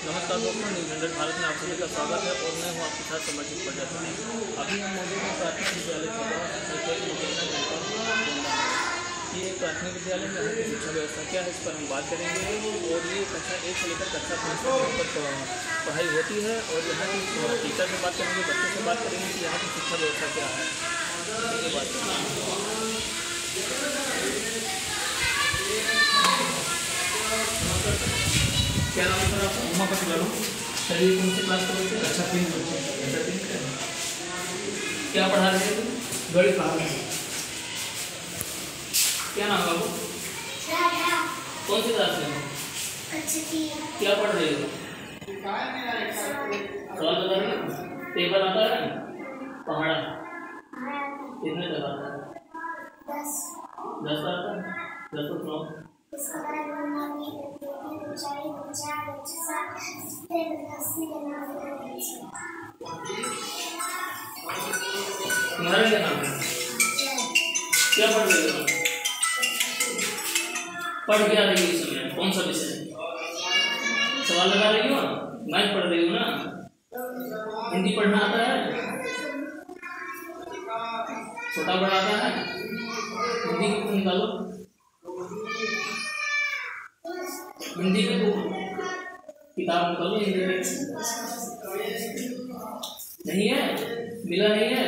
नमस्कार दोस्तों, न्यूज़ 100 भारत में आप सभी का स्वागत है और मैं हूं आपके साथ समर्जित प्रजापति। अभी हम मौजूद हैं प्राथमिक विद्यालय ये एक प्राथमिक विद्यालय में यहाँ की शिक्षा व्यवस्था क्या है, इस पर हम बात करेंगे। और ये कक्षा 1 से लेकर कक्षा 5 तक पढ़ाई होती है और यहाँ की टीचर से बात करेंगे, बच्चों से बात करेंगे कि यहाँ की शिक्षा व्यवस्था क्या है। ये बात क्या नाम है सर आपका? उमापति लालू। सर ये कौन सी क्लास के बच्चे? अच्छा 3 बच्चे। अच्छा 3 का क्या पढ़ा रहे हैं? गणित पढ़ा रहे हैं। क्या नाम है बाबू? कौन सी क्लास में हो? क्या पढ़ रहे हो? सवाल बता रहे हो? पेपर आता है? पहाड़ा कितने तक आता है? 10 आता है। 10 तो सुनाओ। तुम्हारा क्या नाम है? क्या पढ़ रहे हो? पढ़ क्या रही हो इस समय? कौन सा विषय? सवाल लगा रही हो? मैथ पढ़ रही हो ना? हिंदी पढ़ना आता है? छोटा बड़ा आता है? हिंदी की बुक निकालो। हिंदी की बुक किताब निकालो। हिंदी में नहीं है? मिला नहीं है?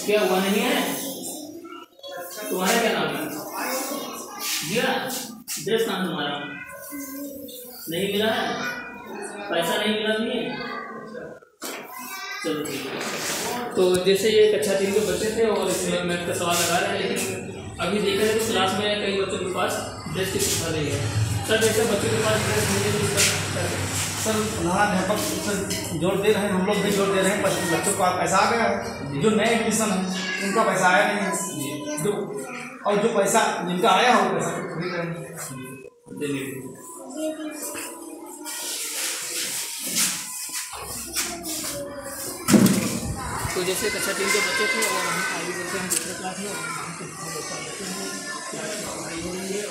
क्या हुआ नहीं है? तुम्हारा क्या नाम है? दिया ड्रेस नाम तुम्हारा नहीं मिला है? पैसा नहीं मिला नहीं? चलो ठीक है। तो जैसे ये कक्षा 3 के बच्चे थे और इसमें मैथ का सवाल लगा रहे हैं, लेकिन अभी देखा जाए तो क्लास में कई बच्चों के पास ड्रेस की सुविधा नहीं है। सर जैसे बच्चों के पास ड्रेस नहीं है तो सर हमारा अध्यापक सर जोर दे रहे हैं, हम लोग भी जोर दे रहे हैं। बच्चों का पैसा आ गया है, जो नए एडमिशन है उनका पैसा आया नहीं है, जो और जो पैसा जिनका आया हो पैसा खरीद रहे हैं। तो जैसे कक्षा 3 के बच्चे थे और हम आगे बढ़ते हैं दूसरे क्लास में पढ़ाई हो रही है।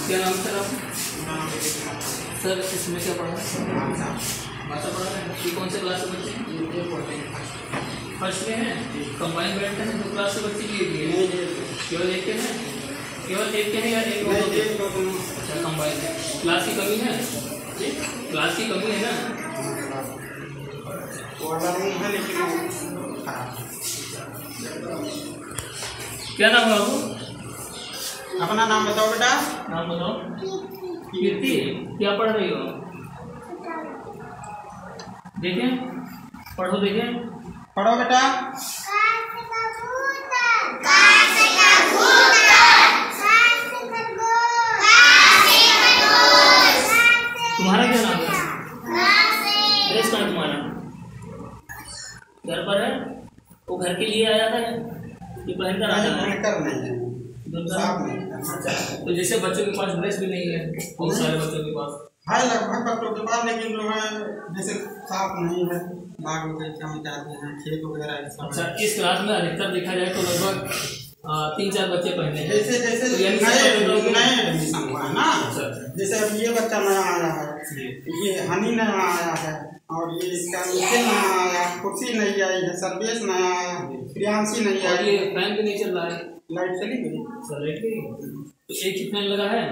क्या नाम सर आप? सर इसमें क्या पढ़ा है? भाषा पढ़ा है। ये कौन से क्लास के बच्चे हैं? फर्स्ट में है। कंबाइन बैठते हैं 2 क्लास के बच्चे लिए केवल एक के हैं? केवल एक के हैं या एक? अच्छा कंबाइन है। क्लास की कमी है? क्लास की कमी है ना? क्या नाम है बाबू? अपना नाम बताओ बेटा। नाम बताओ। कीर्ति क्या पढ़ रही हो? देखें पढ़ो, देखें पढ़ो बेटा। तुम्हारा क्या नाम है? ड्रेस कहाँ तुम्हारा? घर पर है? वो घर के लिए आया था ये पहन कर आया है? तो जैसे बच्चों के पास ड्रेस भी नहीं है, बहुत सारे बच्चों के पास है, लगभग बच्चों के पास, लेकिन जो है जैसे साफ नहीं है, बाग बगीचा में जाते हैं, खेत वगैरह। अच्छा इस क्लास में अधिकतर देखा जाए तो लगभग 3-4 बच्चे पहने हैं। जैसे नए एडमिशन हुआ है ना। जैसे अब ये बच्चा नया आया है, ये हनी नया आया है, और ये इसका नीचे नया आया, कुर्सी नहीं आई है, सर्वेश नया आया, प्रियांशी नहीं आई। ये फैन भी नहीं चल रहा है? लाइट चली गई। लाइट गई तो एक ही फैन लगा है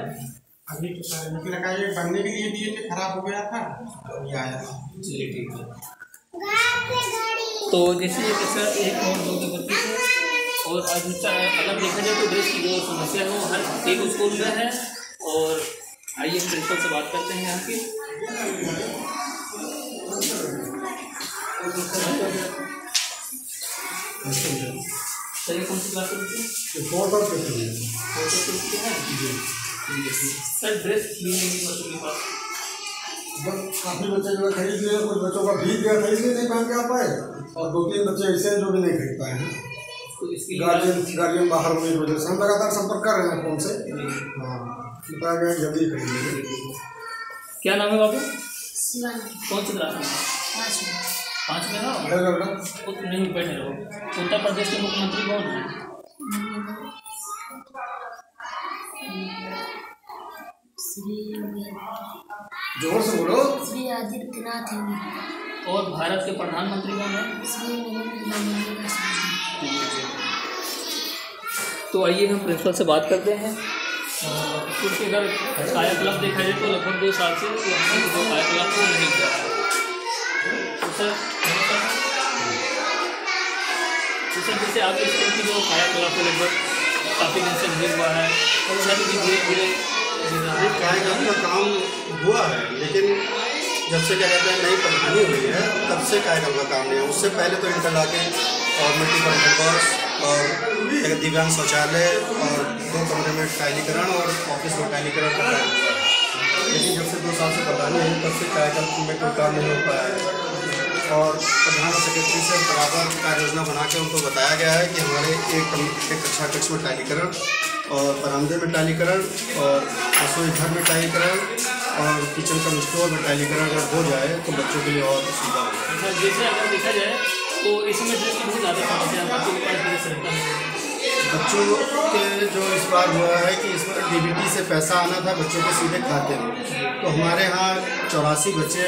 अभी तो लगा, ये बनने के लिए दिए थे, खराब हो गया था तो ये आया। चलिए ठीक है। तो जैसे ये बच्चा 1 और 2 के बच्चे थे और अगर देखा जाए तो ड्रेस की जो समस्या है वो हर एक स्कूल में है। और आइए प्रिंसिपल से बात करते हैं यहाँ की। सर कौन सी क्लास में? सर ड्रेस भी नहीं बच्चों के पास? काफी बच्चे जो है खरीद लिए, कुछ बच्चों का भीग गया, खरीद नहीं पहन के आ पाए, और 2-3 बच्चे ऐसे हैं जो भी नहीं खरीद पाए हैं। तो इसकी गार्जियन बाहर होने की वजह से हम लगातार संपर्क कर रहे हैं फोन से। हाँ, बताया गया जल्दी खरीदेंगे। क्या नाम है बाबू? कौन सी क्लास में? 5 में ना? तो नहीं बैठे रहो। उत्तर प्रदेश के मुख्यमंत्री कौन है? जोर से बोलो। श्री आदित्यनाथ है। और भारत के प्रधानमंत्री कौन है? श्री नरेंद्र मोदी। तो आइए हम प्रिंसिपल से बात करते हैं। स्कूल के अगर कायाकल्प देखा जाए तो लगभग 2 साल से हमने जो कायाकल्प को नहीं किया है। तो सर जैसे आपके स्कूल की जो कायाकल्प है लगभग काफ़ी दिन से नहीं हुआ है, सर धीरे धीरे कायाकल्प का काम हुआ है, लेकिन जब से क्या कहते हैं नई प्रधानी हुई है तब से कायाकल्प का काम नहीं है। उससे पहले तो इंटरलॉकिंग और मल्टीपर्पज बॉक्स और एक दिव्यांग शौचालय और 2 कमरे में टाइलीकरण और ऑफिस में टाइलीकरण का कार्य हुआ है। लेकिन जब से 2 साल से प्रधानी हुई तब से कायाकल्प में कोई काम नहीं हो पाया है। और प्रधान सेक्रेटरी से बराबर कार्य योजना बना के उनको बताया गया है कि हमारे एक कक्षा कक्ष में टाइलीकरण और बरामदे में टाइलीकरण और रसोई घर में टाइलीकरण और किचन कम स्टोर में टाइलीकरण अगर हो जाए तो बच्चों के लिए और सुविधा हो जाए। जैसे अगर देखा जाए तो इसमें ड्रेस की बहुत ज़्यादा समस्या है, बच्चों के पास ड्रेस रहता है। बच्चों के जो इस बार हुआ है कि इस बार डीबीटी से पैसा आना था बच्चों के सीधे खाते में, तो हमारे यहाँ 84 बच्चे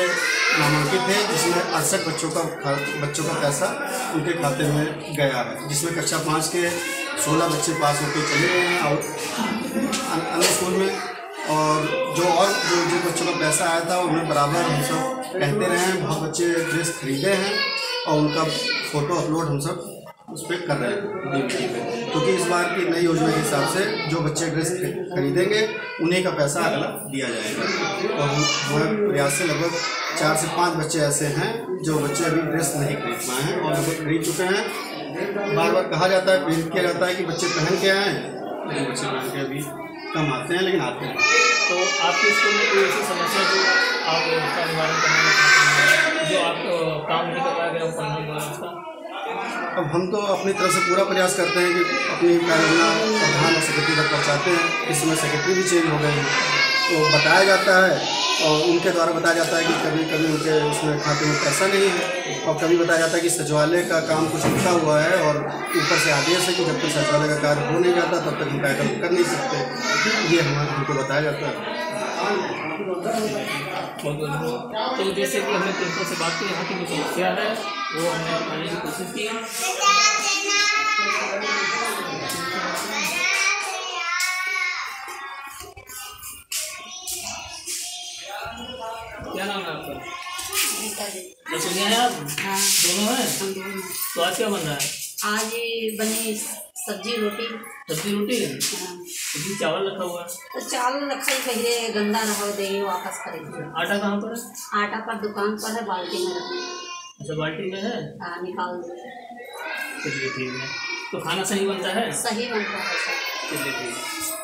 नामांकित थे, जिसमें 68 बच्चों का पैसा उनके खाते में गया है, जिसमें कक्षा 5 के 16 बच्चे पास होकर चले गए हैं और अन्य स्कूल में। और जो बच्चों का पैसा आया था उन्हें बराबर हम सब कहते रहे हैं, बहुत बच्चे ड्रेस खरीदे हैं और उनका फ़ोटो अपलोड हम सब उस पर कर रहे हैं डीबीटी पे, क्योंकि इस बार की नई योजना के हिसाब से जो बच्चे ड्रेस खरीदेंगे उन्हीं का पैसा अगला दिया जाएगा। और हमारे प्रयास से लगभग 4 से 5 बच्चे ऐसे हैं जो बच्चे अभी ड्रेस नहीं खरीद पाए हैं और लगभग खरीद चुके हैं। बार बार कहा जाता है, प्रेरित किया जाता है कि बच्चे पहन के आएँ, लेकिन बच्चे पहन के अभी कम आते हैं, लेकिन आते हैं। तो आपके स्कूल में कोई ऐसी समस्या जो आप उसका निवारण करना चाहते हैं, जो आप काम नहीं कर पाया गया वो प्रधान द्वारा उसका? अब हम तो अपनी तरफ से पूरा प्रयास करते हैं कि अपनी कार्ययोजना प्रधान और सेक्रेटरी तक पहुँचाते हैं। इस समय सेक्रेटरी भी चेंज हो गए हैं, तो बताया जाता है और उनके द्वारा बताया जाता है कि कभी कभी उनके उसमें खाते में पैसा नहीं है, और कभी बताया जाता है कि सचिवालय का काम कुछ रुका हुआ है और ऊपर से आदेश है कि जब तक सचिवालय का कार्य हो नहीं जाता तब तक हम कायाकल्प कर नहीं सकते। ये हमको बताया जाता है। तो जैसे कि हमने प्रिंसिपल से बात की, यहाँ की जो समस्या है वो हमने बताने की कोशिश की। क्या नाम है आपका? रसोइया है आप? हाँ। दोनों हैं? हम दोनों। तो आज क्या बन रहा है? आज ये बनी सब्जी रोटी। सब्जी रोटी है? हाँ। सब्जी चावल रखा हुआ है? तो चावल रखा ही पहले गंदा रहा देंगे वापस करेंगे। आटा कहाँ पर है? आटा पर दुकान पर है, बाल्टी में रखना। अच्छा, बाल्टी में है? हाँ, निकाल दो। चलिए ठीक है। तो खाना सही बनता है? सही बनता है सब। चलिए ठीक है।